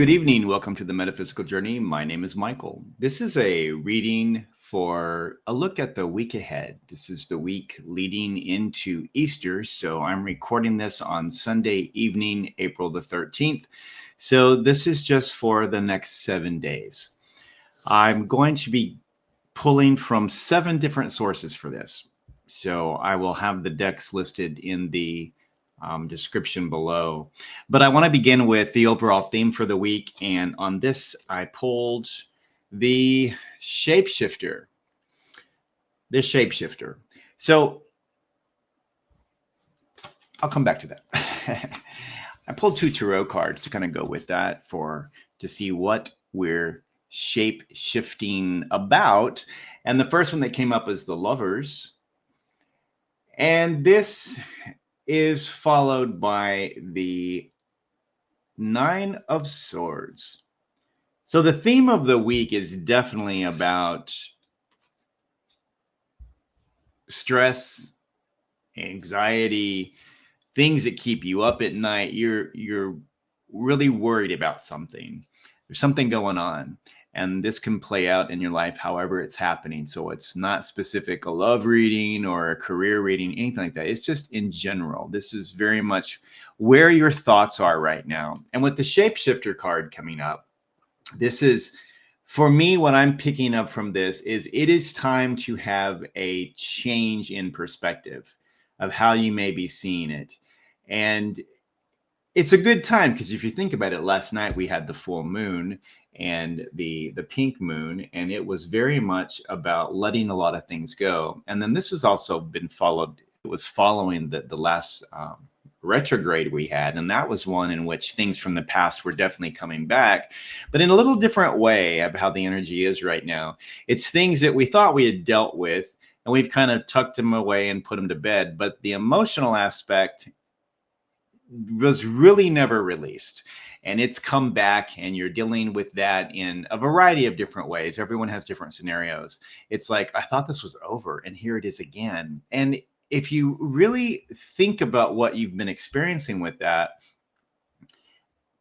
Good evening. Welcome to the Metaphysical Journey. My name is Michael. This is a reading for a look at the week ahead. This is the week leading into Easter. So I'm recording this on Sunday evening, April the 13th. So this is just for the next 7 days. I'm going to be pulling from 7 different sources for this. So I will have the decks listed in the description below. But I want to begin with the overall theme for the week. And on this, I pulled the shapeshifter. The shapeshifter. So I'll come back to that. I pulled 2 tarot cards to kind of go with that to see what we're shape shifting about. And the first one that came up is the Lovers. And this is followed by the 9 of Swords. So the theme of the week is definitely about stress, anxiety, things that keep you up at night. You're really worried about something. There's something going on. And this can play out in your life however it's happening. So it's not specific a love reading or a career reading, anything like that. It's just in general. This is very much where your thoughts are right now. And with the shapeshifter card coming up, this is, for me, what I'm picking up from this is it is time to have a change in perspective of how you may be seeing it. And it's a good time because if you think about it, last night we had the full moon and the pink moon, and it was very much about letting a lot of things go. And then this has also been followed. It was following the last retrograde we had, and that was one in which things from the past were definitely coming back, but in a little different way of how the energy is right now. It's things that we thought we had dealt with, and we've kind of tucked them away and put them to bed. But the emotional aspect was really never released, and it's come back, and you're dealing with that in a variety of different ways. Everyone has different scenarios. It's like, I thought this was over, and here it is again. And if you really think about what you've been experiencing with that,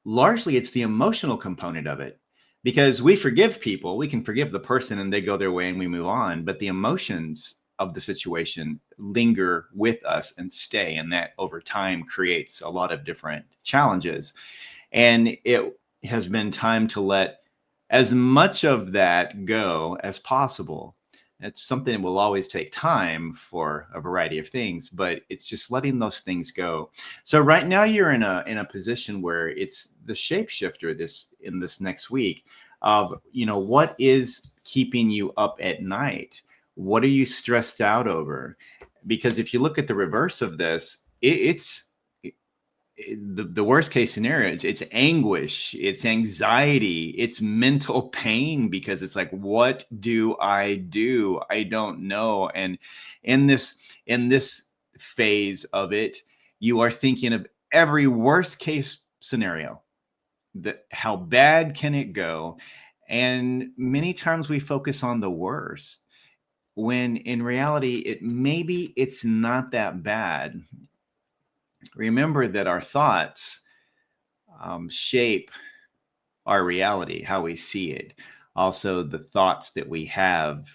largely it's the emotional component of it, because we forgive people. We can forgive the person and they go their way and we move on, but the emotions of the situation linger with us and stay, and that over time creates a lot of different challenges. And it has been time to let as much of that go as possible. It's something that will always take time for a variety of things, but it's just letting those things go. So right now you're in a position where it's the shapeshifter in this next week of, what is keeping you up at night? What are you stressed out over? Because if you look at the reverse of this, it's the worst case scenario. It's anguish, it's anxiety, it's mental pain, because it's like, what do? I don't know. And in this phase of it, you are thinking of every worst case scenario, that how bad can it go? And many times we focus on the worst, when in reality, it's not that bad. Remember that our thoughts shape our reality, how we see it. Also, the thoughts that we have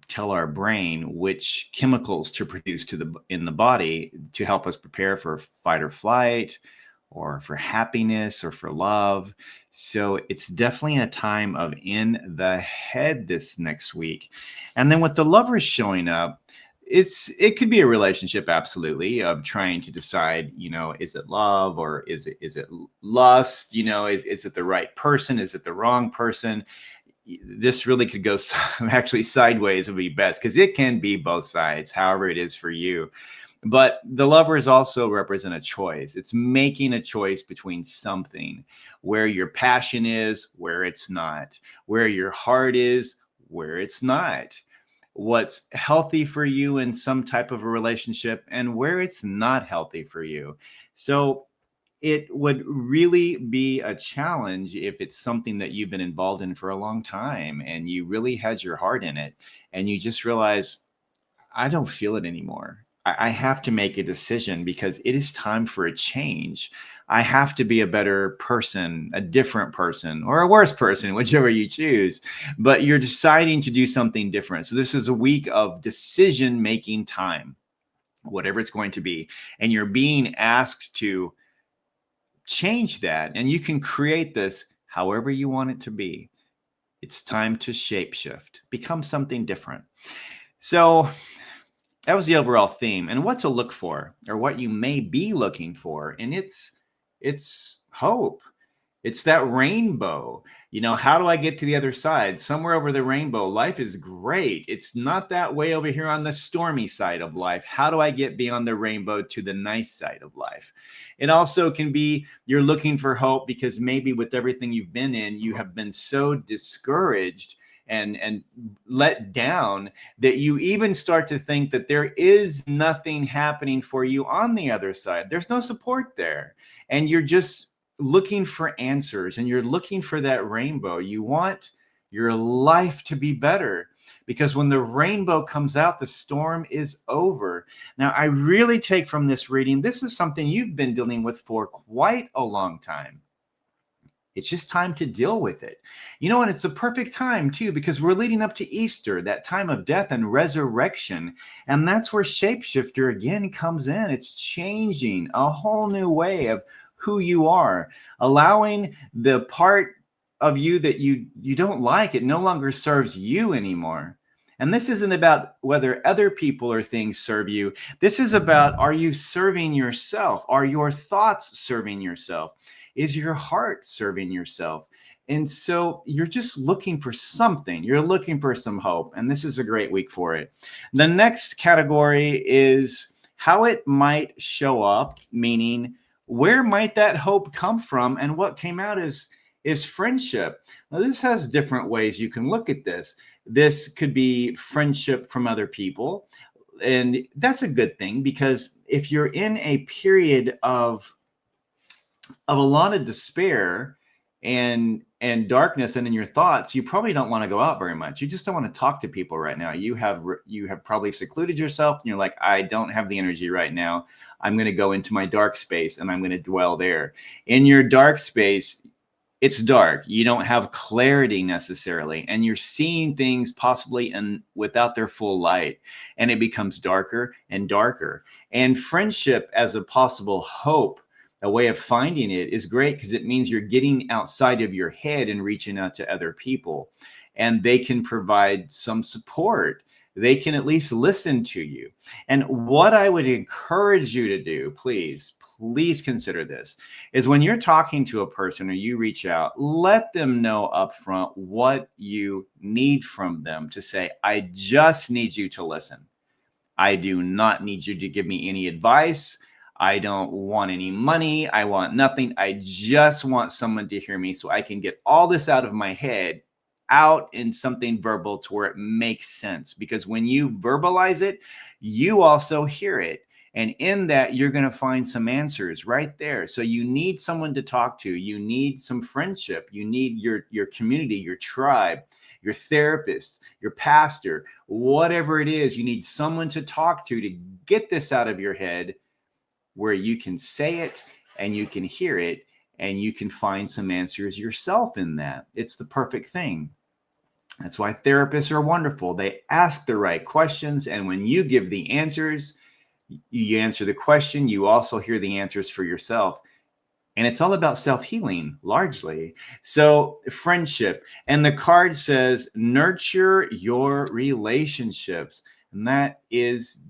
tell our brain which chemicals to produce in the body to help us prepare for fight or flight, or for happiness, or for love. So it's definitely a time of in the head this next week. And then with the Lovers showing up, it could be a relationship, absolutely, of trying to decide, is it love or is it lust? Is it the right person? Is it the wrong person? This really could go actually sideways would be best, because it can be both sides, however it is for you. But the Lovers also represent a choice. It's making a choice between something, where your passion is, where it's not, where your heart is, where it's not, what's healthy for you in some type of a relationship, and where it's not healthy for you. So it would really be a challenge if it's something that you've been involved in for a long time and you really had your heart in it, and you just realize, I don't feel it anymore. I have to make a decision because it is time for a change. I have to be a better person, a different person, or a worse person, whichever you choose. But you're deciding to do something different. So this is a week of decision-making time, whatever it's going to be. And you're being asked to change that. And you can create this however you want it to be. It's time to shapeshift, become something different. So that was the overall theme, and what to look for, or what you may be looking for. And it's hope. It's that rainbow. You know, how do I get to the other side? Somewhere over the rainbow. Life is great. It's not that way over here on the stormy side of life. How do I get beyond the rainbow to the nice side of life? It also can be you're looking for hope because maybe with everything you've been in, you have been so discouraged and let down that you even start to think that there is nothing happening for you on the other side. There's no support there. And you're just looking for answers, and you're looking for that rainbow. You want your life to be better, because when the rainbow comes out, the storm is over. Now, I really take from this reading, this is something you've been dealing with for quite a long time. It's just time to deal with it. You know, and it's a perfect time too, because we're leading up to Easter, that time of death and resurrection. And that's where Shapeshifter again comes in. It's changing a whole new way of who you are, allowing the part of you that you don't like, it no longer serves you anymore. And this isn't about whether other people or things serve you. This is about, are you serving yourself? Are your thoughts serving yourself? Is your heart serving yourself? And so you're just looking for something. You're looking for some hope. And this is a great week for it. The next category is how it might show up, meaning where might that hope come from? And what came out is friendship. Now, this has different ways you can look at this. This could be friendship from other people. And that's a good thing, because if you're in a period of a lot of despair and darkness and in your thoughts, you probably don't want to go out very much. You just don't want to talk to people right now. You have probably secluded yourself, and you're like, I don't have the energy right now. I'm going to go into my dark space and I'm going to dwell there. In your dark space, it's dark. You don't have clarity necessarily, and you're seeing things possibly without their full light, and it becomes darker and darker. And friendship as a possible hope, a way of finding it, is great, because it means you're getting outside of your head and reaching out to other people, and they can provide some support. They can at least listen to you. And what I would encourage you to do, please consider this, is when you're talking to a person or you reach out, let them know up front what you need from them. To say, I just need you to listen. I do not need you to give me any advice. I don't want any money. I want nothing. I just want someone to hear me so I can get all this out of my head out in something verbal to where it makes sense. Because when you verbalize it, you also hear it. And in that, you're going to find some answers right there. So you need someone to talk to. You need some friendship. You need your community, your tribe, your therapist, your pastor, whatever it is. You need someone to talk to get this out of your head, where you can say it and you can hear it and you can find some answers yourself in that. It's the perfect thing. That's why therapists are wonderful. They ask the right questions, and when you give the answers, you answer the question, you also hear the answers for yourself. And it's all about self-healing, largely. So friendship. And the card says, nurture your relationships. And that is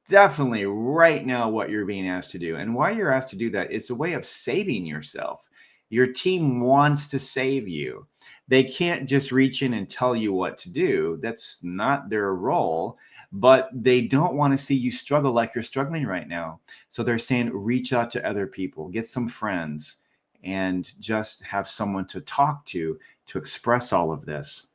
definitely right now what you're being asked to do. And why you're asked to do that, it's a way of saving yourself. Your team wants to save you. They can't just reach in and tell you what to do. That's not their role. But they don't want to see you struggle like you're struggling right now. So they're saying, reach out to other people, get some friends, and just have someone to talk to express all of this.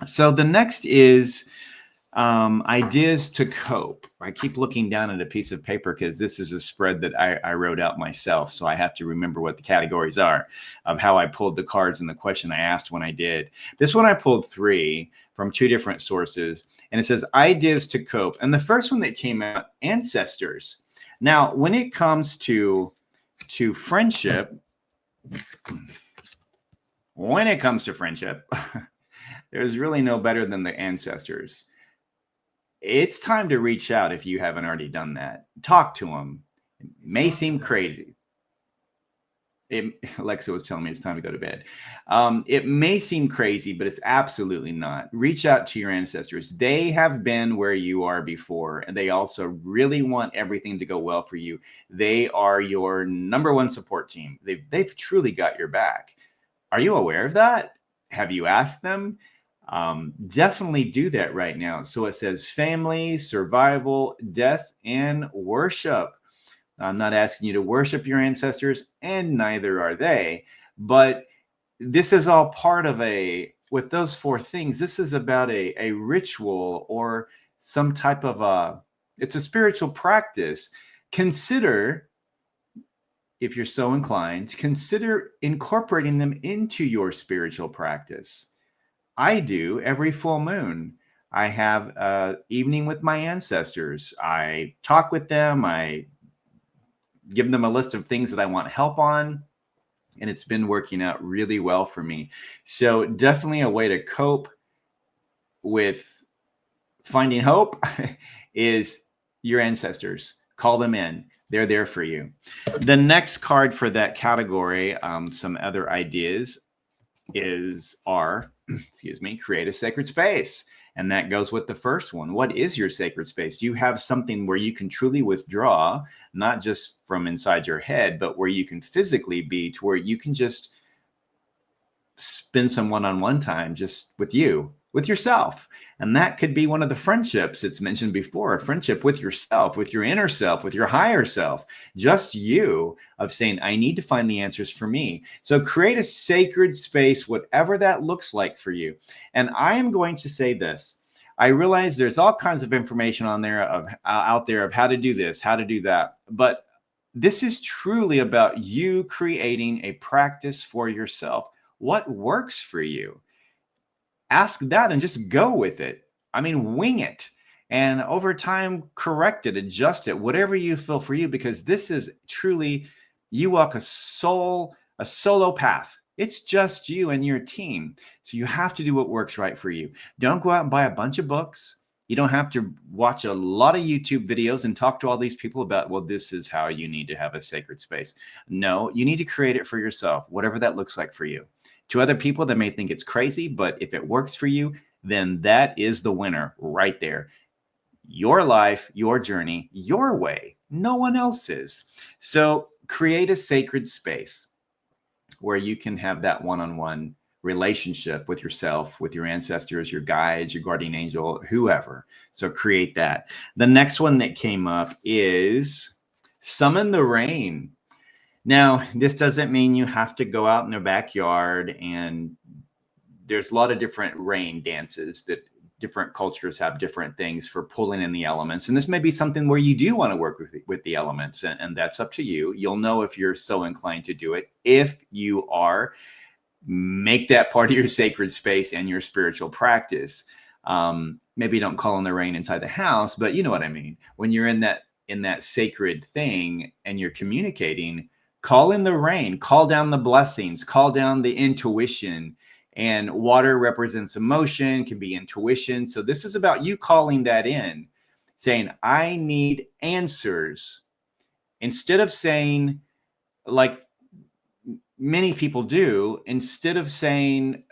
So the next is ideas to cope. I keep looking down at a piece of paper because this is a spread that I wrote out myself. So I have to remember what the categories are of how I pulled the cards and the question I asked when I did. This one I pulled 3 from 2 different sources. And it says ideas to cope. And the first one that came out, ancestors. Now, when it comes to friendship, there's really no better than the ancestors. It's time to reach out if you haven't already done that. Talk to them. It may seem crazy. Alexa was telling me it's time to go to bed. It may seem crazy, but it's absolutely not. Reach out to your ancestors. They have been where you are before, and they also really want everything to go well for you. They are your number one support team. They've truly got your back. Are you aware of that? Have you asked them? Definitely do that right now. So it says family, survival, death, and worship. I'm not asking you to worship your ancestors, and neither are they. But this is all part of with those 4 things, this is about a ritual or some type of it's a spiritual practice. Consider, if you're so inclined, consider incorporating them into your spiritual practice. I do every full moon. I have an evening with my ancestors. I talk with them. I give them a list of things that I want help on, and it's been working out really well for me. So definitely a way to cope with finding hope is your ancestors. Call them in. They're there for you. The next card for that category, some other ideas are, create a sacred space. And that goes with the first one. What is your sacred space? Do you have something where you can truly withdraw, not just from inside your head, but where you can physically be, to where you can just spend some one-on-one time just with yourself? And that could be one of the friendships it's mentioned before, a friendship with yourself, with your inner self, with your higher self, just you, of saying, I need to find the answers for me. So create a sacred space, whatever that looks like for you. And I am going to say this. I realize there's all kinds of information out there of how to do this, how to do that. But this is truly about you creating a practice for yourself. What works for you? Ask that and just go with it. I mean, wing it. And over time, correct it, adjust it, whatever you feel for you, because this is truly, you walk a solo path. It's just you and your team. So you have to do what works right for you. Don't go out and buy a bunch of books. You don't have to watch a lot of YouTube videos and talk to all these people about, well, this is how you need to have a sacred space. No, you need to create it for yourself, whatever that looks like for you. To other people, they may think it's crazy, but if it works for you, then that is the winner right there. Your life, your journey, your way, no one else's. So create a sacred space where you can have that one-on-one relationship with yourself, with your ancestors, your guides, your guardian angel, whoever. So create that. The next one that came up is summon the rain. Now, this doesn't mean you have to go out in their backyard, and there's a lot of different rain dances that different cultures have different things for pulling in the elements. And this may be something where you do want to work with the elements, and that's up to you. You'll know if you're so inclined to do it. If you are, make that part of your sacred space and your spiritual practice. Maybe don't call on the rain inside the house, but you know what I mean. When you're in that sacred thing and you're communicating, call in the rain, call down the blessings, call down the intuition. And water represents emotion, can be intuition. So this is about you calling that in, saying, I need answers. Instead of saying, like many people do, instead of saying,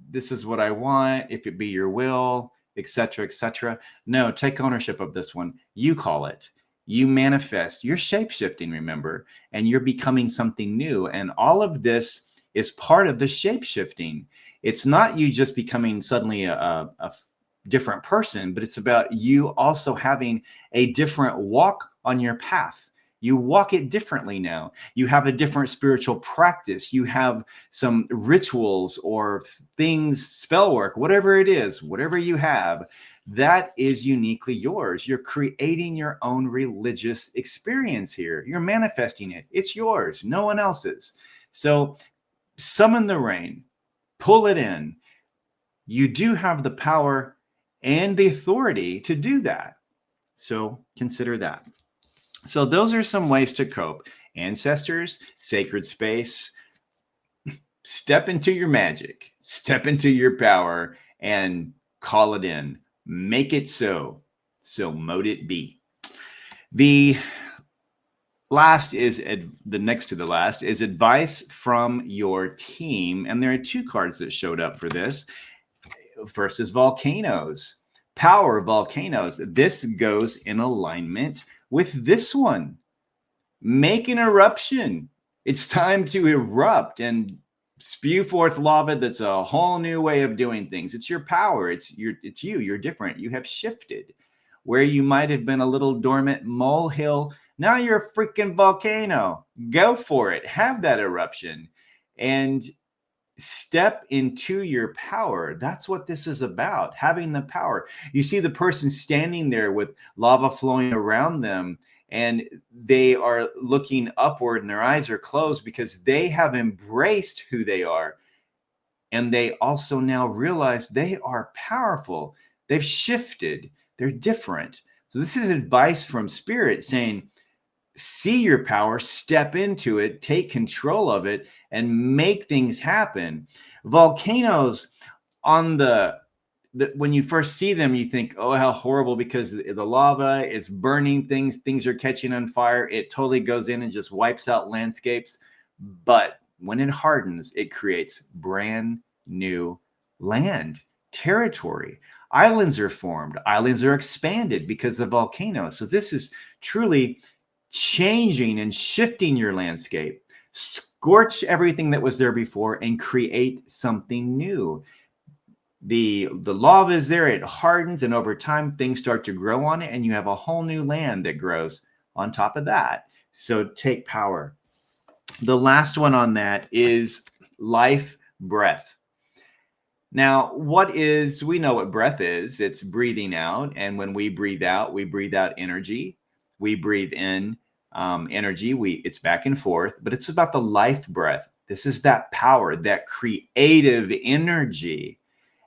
this is what I want, if it be your will, etc., etc. No, take ownership of this one. You call it. You manifest. You're shape-shifting, remember, and you're becoming something new. And all of this is part of the shape-shifting. It's not you just becoming suddenly a different person, but it's about you also having a different walk on your path. You walk it differently now. You have a different spiritual practice. You have some rituals or things, spell work, whatever it is, whatever you have, that is uniquely yours. You're creating your own religious experience here. You're manifesting it. It's yours, no one else's. So summon the rain, pull it in, you do have the power and the authority to do that. So consider that. So those are some ways to cope. Ancestors, sacred space, step into your magic, step into your power, and call it in. Make it so. So mote it be. The last is the next to the last is advice from your team. And there are two cards that showed up for this. First is volcanoes. Power volcanoes. This goes in alignment with this one. Make an eruption. It's time to erupt and spew forth lava. That's a whole new way of doing things. It's your power. It's you. You're different. You have shifted. Where you might have been a little dormant molehill, now you're a freaking volcano. Go for it. Have that eruption and step into your power. That's what this is about, having the power. You see the person standing there with lava flowing around them, and they are looking upward and their eyes are closed because they have embraced who they are. And they also now realize they are powerful. They've shifted. They're different. So this is advice from Spirit saying, see your power, step into it, take control of it, and make things happen. Volcanoes, on when you first see them, you think, oh, how horrible, because the lava is burning things are catching on fire. It totally goes in and just wipes out landscapes. But when it hardens, it creates brand new land, territory. Islands are formed. Islands are expanded because of volcanoes. So this is truly changing and shifting your landscape. Scorch everything that was there before and create something new. The lava is there, it hardens, and over time things start to grow on it, and you have a whole new land that grows on top of that. So take power. The last one on that is life breath. Now, we know what breath is. It's breathing out. And when we breathe out energy. We breathe in energy. It's back and forth, but it's about the life breath. This is that power, that creative energy.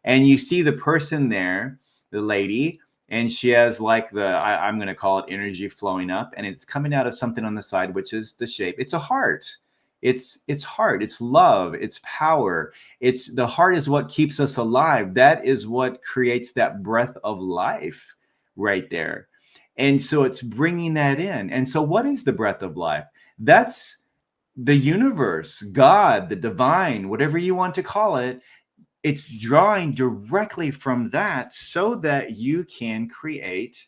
And you see the person there, the lady, and she has like I'm going to call it energy flowing up, and it's coming out of something on the side, which is the shape. It's a heart. It's heart. It's love. It's power. It's the heart is what keeps us alive. That is what creates that breath of life right there. And so it's bringing that in. And so what is the breath of life? That's the universe, God, the divine, whatever you want to call it. It's drawing directly from that so that you can create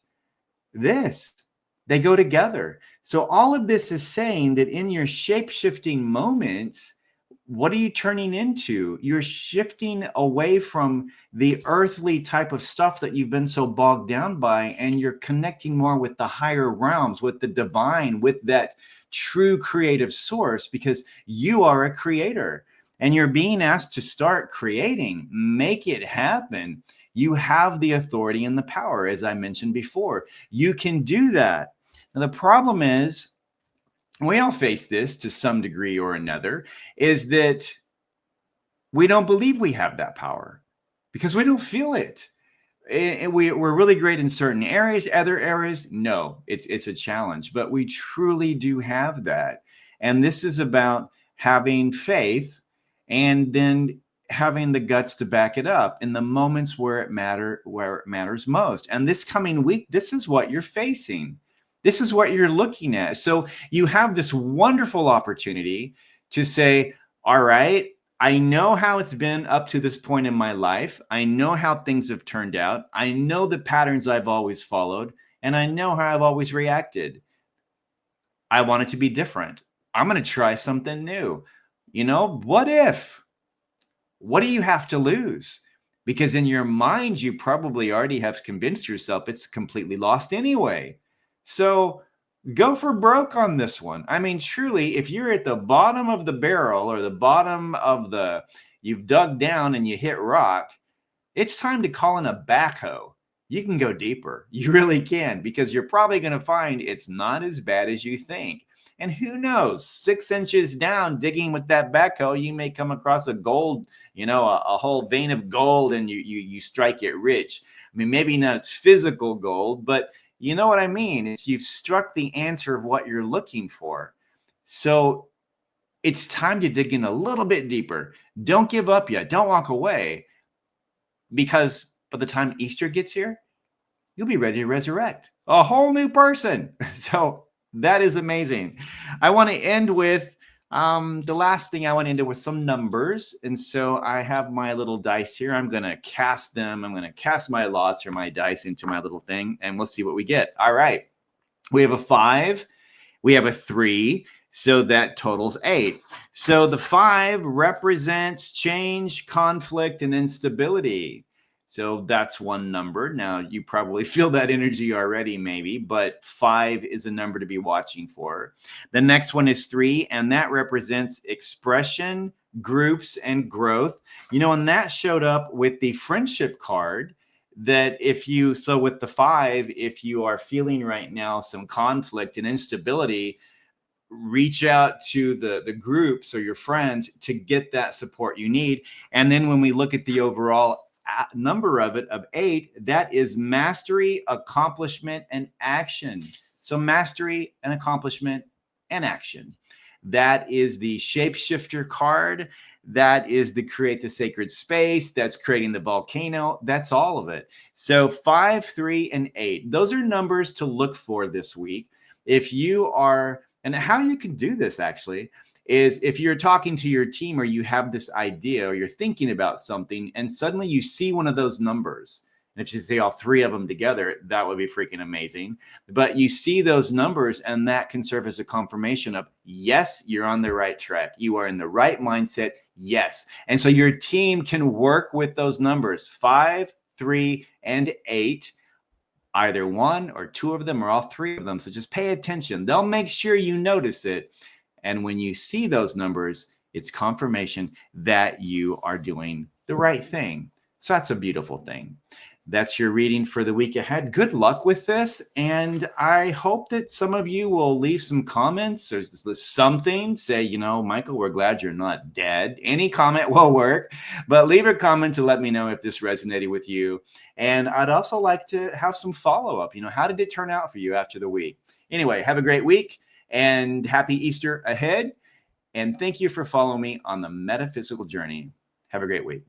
this. They go together. So all of this is saying that in your shape-shifting moments, what are you turning into? You're shifting away from the earthly type of stuff that you've been so bogged down by, and you're connecting more with the higher realms, with the divine, with that true creative source, because you are a creator and you're being asked to start creating, make it happen. You have the authority and the power, as I mentioned before. You can do that. Now, the problem is, we all face this to some degree or another, is that we don't believe we have that power because we don't feel it. And we're really great in certain areas, other areas, no, it's a challenge, but we truly do have that. And this is about having faith and then having the guts to back it up in the moments where it matters most. And this coming week, this is what you're facing. This is what you're looking at. So you have this wonderful opportunity to say, all right, I know how it's been up to this point in my life. I know how things have turned out. I know the patterns I've always followed, and I know how I've always reacted. I want it to be different. I'm going to try something new. What if? What do you have to lose? Because in your mind, you probably already have convinced yourself it's completely lost anyway. So go for broke on this one. I mean, truly, if you're at the bottom of the barrel or the bottom of you've dug down and you hit rock, it's time to call in a backhoe. You can go deeper. You really can, because you're probably going to find it's not as bad as you think. And who knows, 6 inches down, digging with that backhoe, you may come across a gold, a whole vein of gold, and you strike it rich. I mean, maybe not it's physical gold, but you know what I mean? It's you've struck the answer of what you're looking for. So it's time to dig in a little bit deeper. Don't give up yet. Don't walk away, because by the time Easter gets here, you'll be ready to resurrect a whole new person. So that is amazing. I want to end with the last thing I want to end with some numbers. And so I have my little dice here. I'm going to cast them. I'm going to cast my lots or my dice into my little thing, and we'll see what we get. All right. We have a 5. We have a 3. So that totals 8. So the 5 represents change, conflict, and instability. So that's one number. Now, you probably feel that energy already, maybe, but 5 is a number to be watching for. The next one is 3, and that represents expression, groups, and growth. And that showed up with the friendship card. That so with the 5, if you are feeling right now some conflict and instability, reach out to the groups or your friends to get that support you need. And then when we look at the overall number of 8, that is mastery, accomplishment, and action. So mastery and accomplishment and action. That is the shapeshifter card. That is the create the sacred space. That's creating the volcano. That's all of it. So 5, 3, and 8. Those are numbers to look for this week. If you are, and how you can do this actually, is if you're talking to your team or you have this idea or you're thinking about something and suddenly you see one of those numbers, and if you see all 3 of them together, that would be freaking amazing. But you see those numbers and that can serve as a confirmation of, yes, you're on the right track. You are in the right mindset. Yes. And so your team can work with those numbers, 5, 3, and 8. Either 1 or 2 of them or all 3 of them. So just pay attention. They'll make sure you notice it. And when you see those numbers, it's confirmation that you are doing the right thing. So that's a beautiful thing. That's your reading for the week ahead. Good luck with this. And I hope that some of you will leave some comments or something. Say, Michael, we're glad you're not dead. Any comment will work. But leave a comment to let me know if this resonated with you. And I'd also like to have some follow-up. How did it turn out for you after the week? Anyway, have a great week and happy Easter ahead. And thank you for following me on the Metaphysical Journey. Have a great week.